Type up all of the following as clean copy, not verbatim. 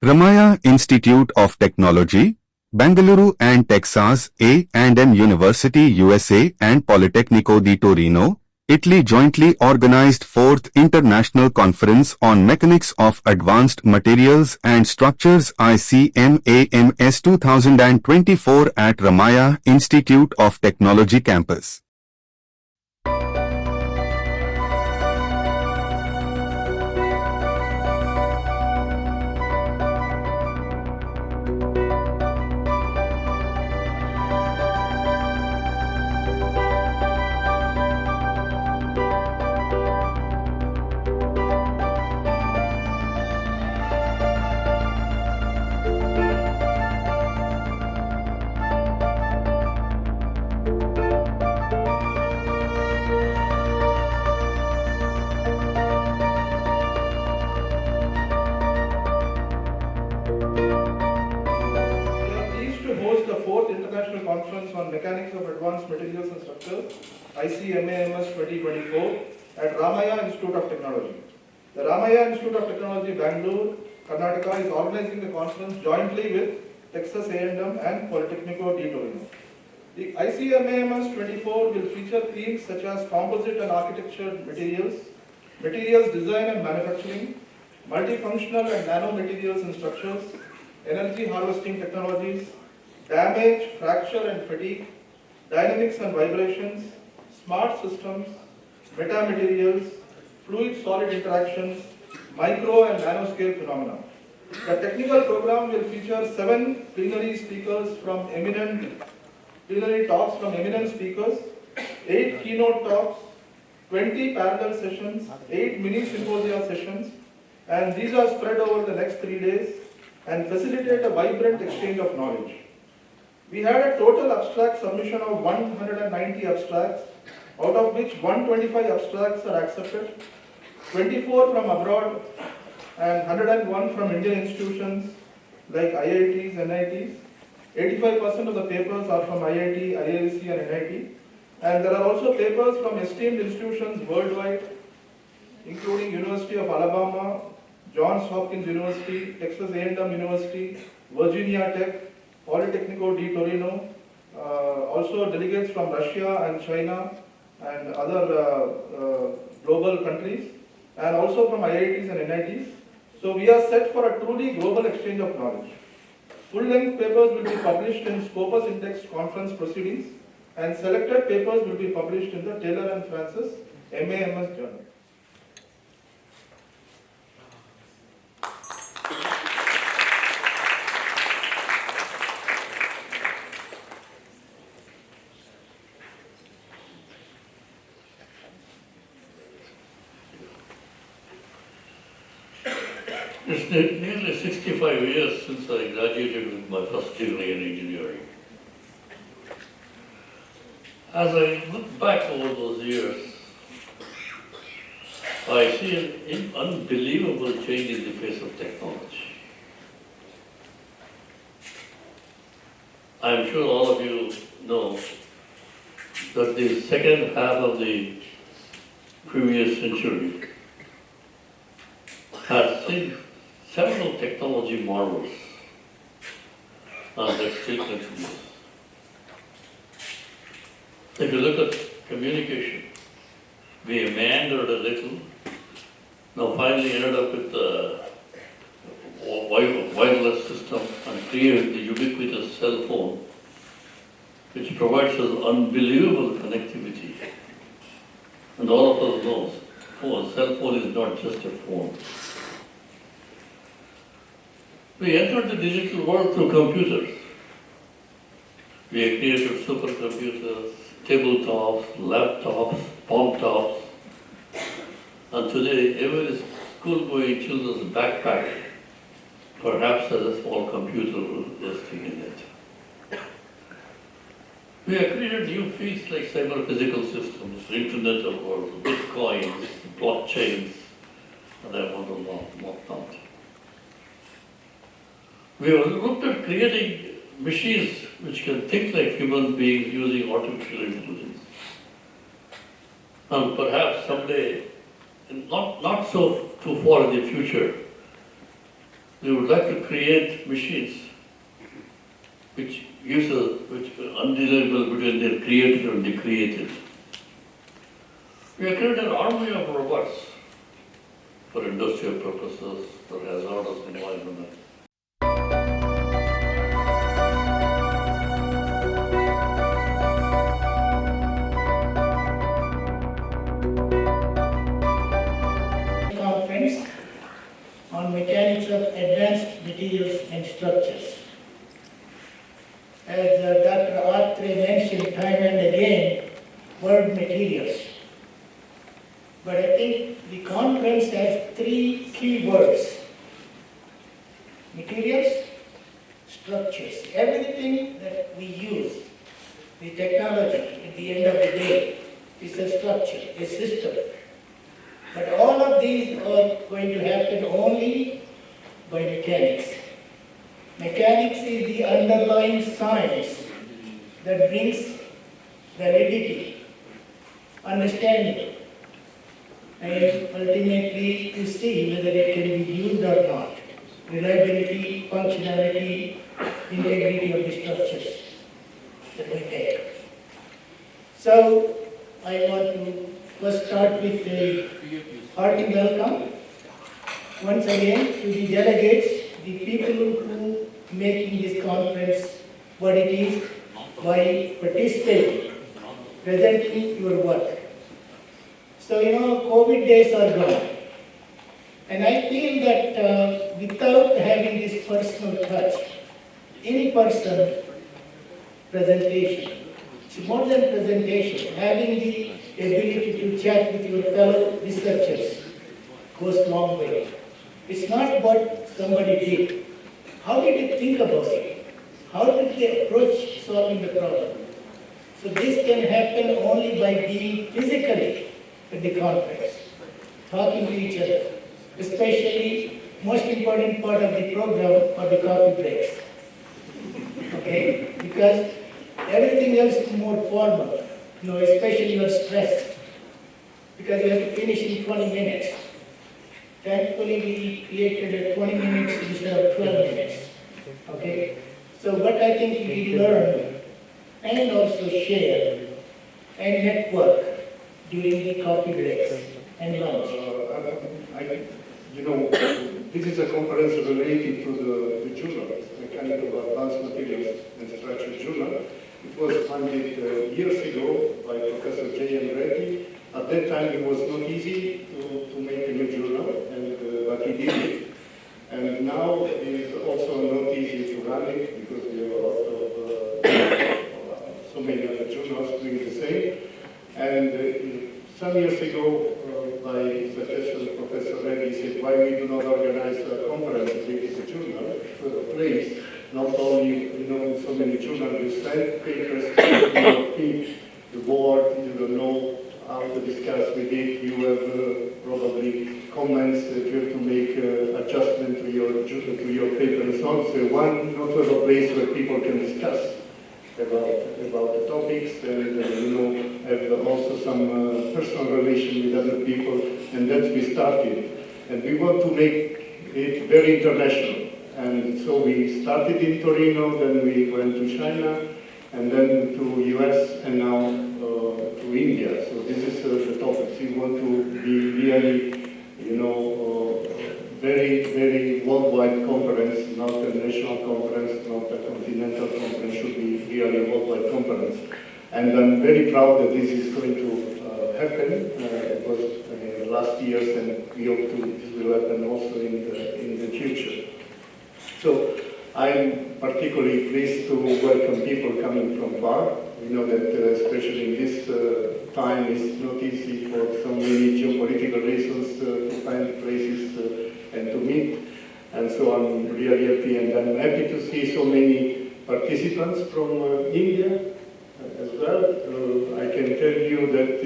Ramaiah Institute of Technology, Bengaluru and TexasA&M University USA and Politecnico di Torino, Italy jointly organized 4th International Conference on Mechanics of Advanced Materials and Structures ICMAMS 2024 at Ramaiah Institute of Technology campus. Host the 4th International Conference on Mechanics of Advanced Materials and Structures, ICMAMS 2024, at Ramaiah Institute of Technology. The Ramaiah Institute of Technology, Bengaluru, Karnataka, is organizing the conference jointly with TexasA&M and Politecnico di Torino. The ICMAMS 24 will feature themes such as composite and architecture materials, materials design and manufacturing, multifunctional and nanomaterials and structures, energy harvesting technologies, damage, fracture and fatigue, dynamics and vibrations, smart systems, metamaterials, fluid-solid interactions, micro and nanoscale phenomena. The technical program will feature 7 plenary talks from eminent speakers, 8 keynote talks, 20 parallel sessions, 8 mini symposia sessions, and these are spread over the next 3 days and facilitate a vibrant exchange of knowledge. We had a total abstract submission of 190 abstracts, out of which 125 abstracts are accepted, 24 from abroad and 101 from Indian institutions like IITs, NITs. 85% of the papers are from IIT, IISc and NIT. And there are also papers from esteemed institutions worldwide, including University of Alabama, Johns Hopkins University, TexasA&M University, Virginia Tech, Politecnico di Torino, also delegates from Russia and China and other global countries, and also from IITs and NITs. So we are set for a truly global exchange of knowledge. Full-length papers will be published in Scopus Index conference proceedings, and selected papers will be published in the Taylor and Francis MAMS journal. It's nearly 65 years since I graduated with my first degree in engineering. As I look back over those years, I see an unbelievable change in the face of technology. I'm sure all of you know that the second half of the previous century has seen several technology marvels that still continues. If you look at communication, we meandered a little, now finally ended up with the wireless system and created the ubiquitous cell phone, which provides us unbelievable connectivity. And all of us know, a cell phone is not just a phone. We entered the digital world through computers. We created supercomputers, tabletops, laptops, palm tops, and today every school-going children's backpack perhaps has a small computer resting in it. We have created new fields like cyber-physical systems, Internet of Worlds, Bitcoins, blockchains, and I want to not. We have looked at creating machines which can think like human beings using artificial intelligence. And perhaps someday, not so too far in the future, they would like to create machines which undesirable between their creator and the created. We have created an army of robots for industrial purposes, for hazardous environment. Conference on mechanics of advanced materials and structures. As Dr. Atre mentioned time and again, word materials. But I think the conference has three key words: materials, structures. Everything that we use, the technology at the end of the day, is a structure, a system. But all of these are going to happen only by mechanics. Mechanics is the underlying science that brings validity, understanding, and ultimately to see whether it can be used or not. Reliability, functionality, integrity of the structures that we make. So I want to first start with a hearty welcome once again to the delegates, the people who making this conference what it is by participating, presenting your work. So COVID days are gone, and I feel that without having this personal touch, in-person presentation, it's more than presentation, having the ability to chat with your fellow researchers goes a long way. It's not what somebody did. How did they think about it? How did they approach solving the problem? So this can happen only by being physically at the conference, talking to each other. Especially, most important part of the program are the coffee breaks. Okay? Because everything else is more formal. Especially you're stressed because you have to finish in 20 minutes. Thankfully, we created a 20 minutes instead of 12 minutes. Okay? So what I think we learn and also share and network during the coffee breaks and lunch. This is a conference related to the journal, Mechanical Advanced Materials and Structure Journal. It was funded years ago by Professor J.M. Reddy. At that time, it was not easy to make a new journal, but he did it. And now it is also not easy to run it because we have a lot of so many other journals doing the same. And some years ago, by suggestion of Professor Reddy, said, why we do not organize a conference with the journal for the place. Not only, so many journals, you send papers, the board, you don't know how to discuss with it, you have probably comments that you have to make adjustment to your paper and so on. So one not a place where people can discuss about the topics and have also some personal relation with other people, and that we started. And we want to make it very international. And so we started in Torino, then we went to China, and then to US, and now to India. So this is the topics. We want to be really, very, very worldwide conference, not a national conference, not a continental conference, should be really a worldwide conference. And I'm very proud that this is going to happen. It was in the last years, and we hope this will happen also in the future. So I'm particularly pleased to welcome people coming from far. We know that especially in this time it's not easy for so many geopolitical reasons to find places and to meet. And so I'm really happy, and I'm happy to see so many participants from India as well. I can tell you that,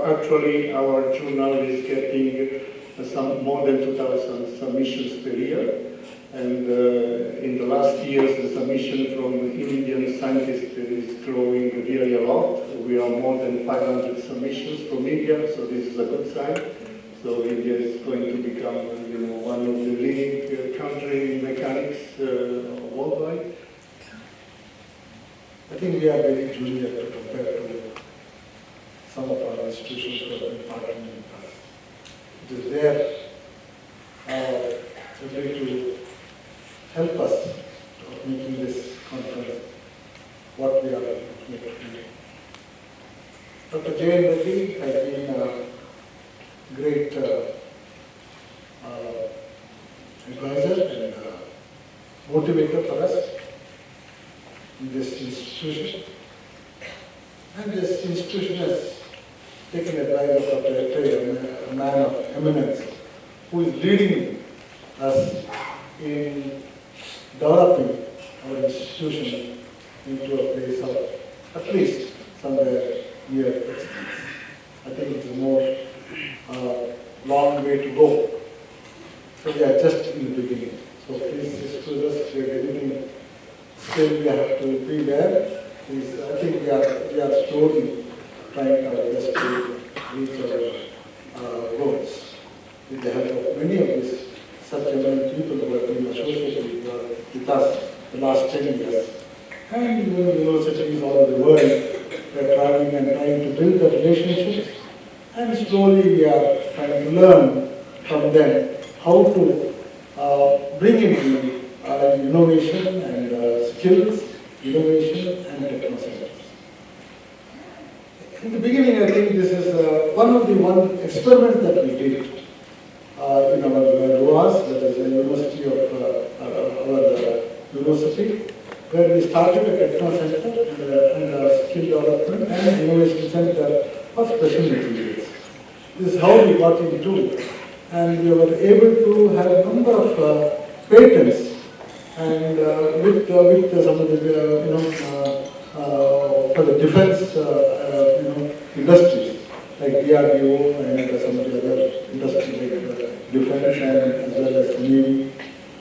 actually our journal is getting some more than 2,000 submissions per year. And in the last years, the submission from Indian scientists is growing really a lot. We are more than 500 submissions from India, so this is a good sign. So India is going to become, one of the leading country in mechanics worldwide. I think we are very junior compared to some of our institutions who have been partnering with us. It is their ability to help us of making this conference what we are looking at today. Dr. J.N. Reddy has been a great advisor and motivator for us in this institution. And this institution has taken advice of Dr. Reddy, a man of eminence, who is leading us in developing our institution into a place of at least somewhere near excellence. I think it's a more long way to go. So we are just in the beginning. So please excuse us, we are beginning. Still we have to be there. Please, I think we are slowly trying our best to reach our goals. With the help of many of these such eminent people who have been associated with us the last 10 years. And universities all over the world, we are traveling and trying to build the relationships. And slowly we are trying to learn from them how to bring in innovation and skills, innovation and technology. In the beginning, I think this is one of the experiments that we did in our RUAS, that is the University of our university, where we started a techno center and a skill development and innovation center for special materials. This is how we got into it, and we were able to have a number of patents, and with some of the for the defense industries like DRDO and some of the other industries like defense and as well as Navy.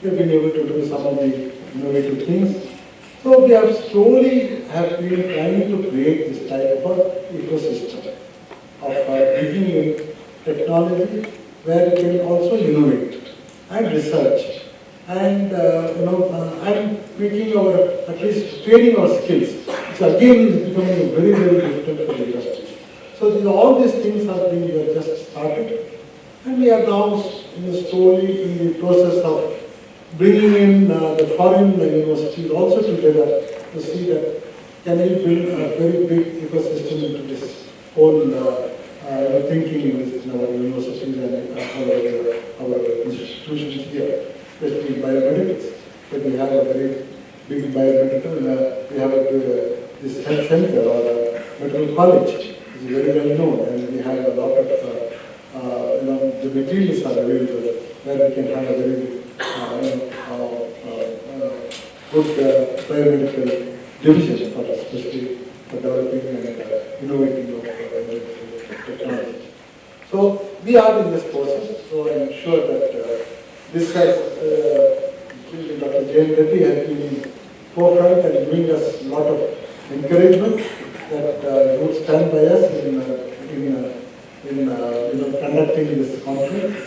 We have been able to do some of the innovative things. So we have slowly been trying to create this type of ecosystem of bringing in technology where we can also innovate and research and and making our, at least training our skills. So again is becoming very, very difficult for the industry. So all these things have been, we have just started, and we are now slowly in the process of bringing in the foreign universities also together to see that can we build a very big ecosystem into this whole thinking in our universities and our institutions here, especially in biomedicals. But we have a very big biomedical, we have this health center or a medical college, which is very well known, and we have a lot of the materials are available where we can have a very good biomedical division for especially for developing and innovating of technology. So we are in this process, so I am sure that this has, Dr. J.N. Reddy has been in forefront and giving us a lot of encouragement that you would stand by us in conducting this conference.